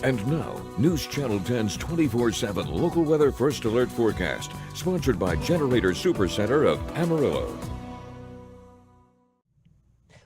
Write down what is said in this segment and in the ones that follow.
And now, News Channel 10's 24/7 local weather first alert forecast, sponsored by Generator Supercenter of Amarillo.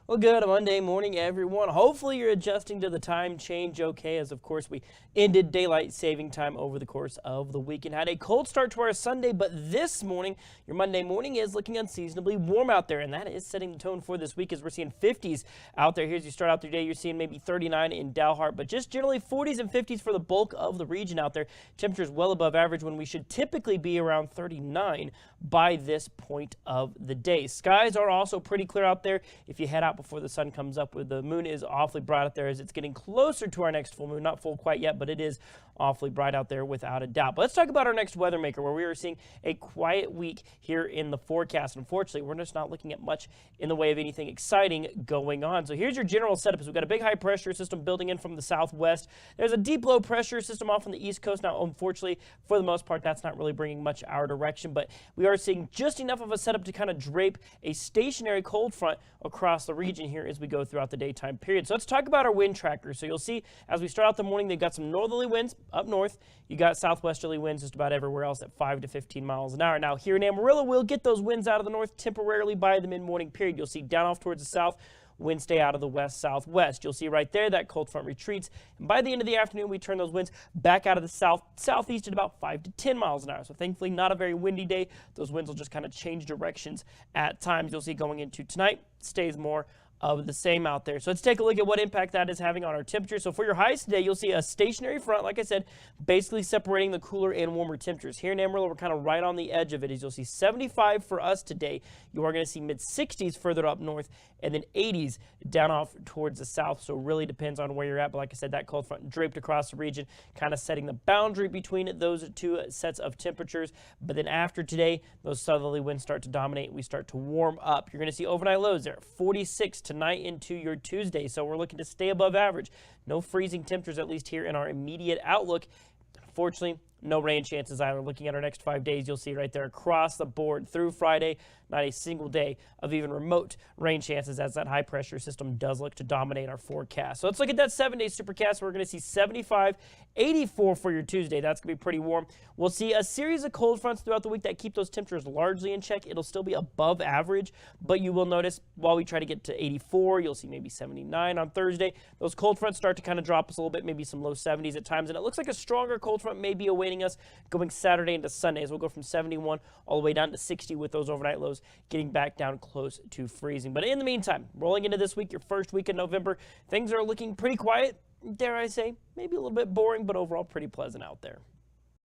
Well, good Monday morning, everyone. Hopefully you're adjusting to the time change okay, as of course we ended daylight saving time over the course of the weekend. Had a cold start to our Sunday, but this morning, your Monday morning is looking unseasonably warm out there, and that is setting the tone for this week as we're seeing 50s out there. Here as you start out the day, you're seeing maybe 39 in Dalhart, but just generally 40s and 50s for the bulk of the region out there. Temperatures well above average when we should typically be around 39 by this point of the day. Skies are also pretty clear out there. If you head out before the sun comes up, the moon is awfully bright out there as it's getting closer to our next full moon. Not full quite yet, but it is awfully bright out there without a doubt. But let's talk about our next weather maker, where we are seeing a quiet week here in the forecast. Unfortunately, we're just not looking at much in the way of anything exciting going on. So here's your general setup. So we've got a big high pressure system building in from the southwest. There's a deep low pressure system off on the east coast. Now, unfortunately, for the most part, that's not really bringing much our direction, but we are seeing just enough of a setup to kind of drape a stationary cold front across the region here as we go throughout the daytime period. So let's talk about our wind tracker. So you'll see as we start out the morning, they've got some northerly winds up north. You got southwesterly winds just about everywhere else at 5 to 15 miles an hour. Now here in Amarillo, we'll get those winds out of the north temporarily by the mid-morning period. You'll see down off towards the south, winds stay out of the west-southwest. You'll see right there that cold front retreats, and by the end of the afternoon, we turn those winds back out of the southeast at about 5 to 10 miles an hour. So thankfully, not a very windy day. Those winds will just kind of change directions at times. You'll see going into tonight, stays more of the same out there. So let's take a look at what impact that is having on our temperature. So for your highs today, you'll see a stationary front, like I said, basically separating the cooler and warmer temperatures. Here in Amarillo, we're kind of right on the edge of it. As you'll see 75 for us today. You are going to see mid-60s further up north and then 80s down off towards the south. So it really depends on where you're at. But like I said, that cold front draped across the region, kind of setting the boundary between those two sets of temperatures. But then after today, those southerly winds start to dominate. We start to warm up. You're going to see overnight lows there at 46 tonight into your Tuesday. So we're looking to stay above average. No freezing temperatures, at least here in our immediate outlook. Unfortunately, no rain chances either. Looking at our next 5 days, you'll see right there across the board through Friday, not a single day of even remote rain chances as that high pressure system does look to dominate our forecast. So let's look at that 7-day supercast. We're going to see 75, 84 for your Tuesday. That's going to be pretty warm. We'll see a series of cold fronts throughout the week that keep those temperatures largely in check. It'll still be above average, but you will notice while we try to get to 84, you'll see maybe 79 on Thursday. Those cold fronts start to kind of drop us a little bit, maybe some low 70s at times, and it looks like a stronger cold front may be awaiting us going Saturday into Sunday as we'll go from 71 all the way down to 60 with those overnight lows getting back down close to freezing. But in the meantime, rolling into this week, your first week in November, things are looking pretty quiet. Dare I say, maybe a little bit boring, but overall pretty pleasant out there.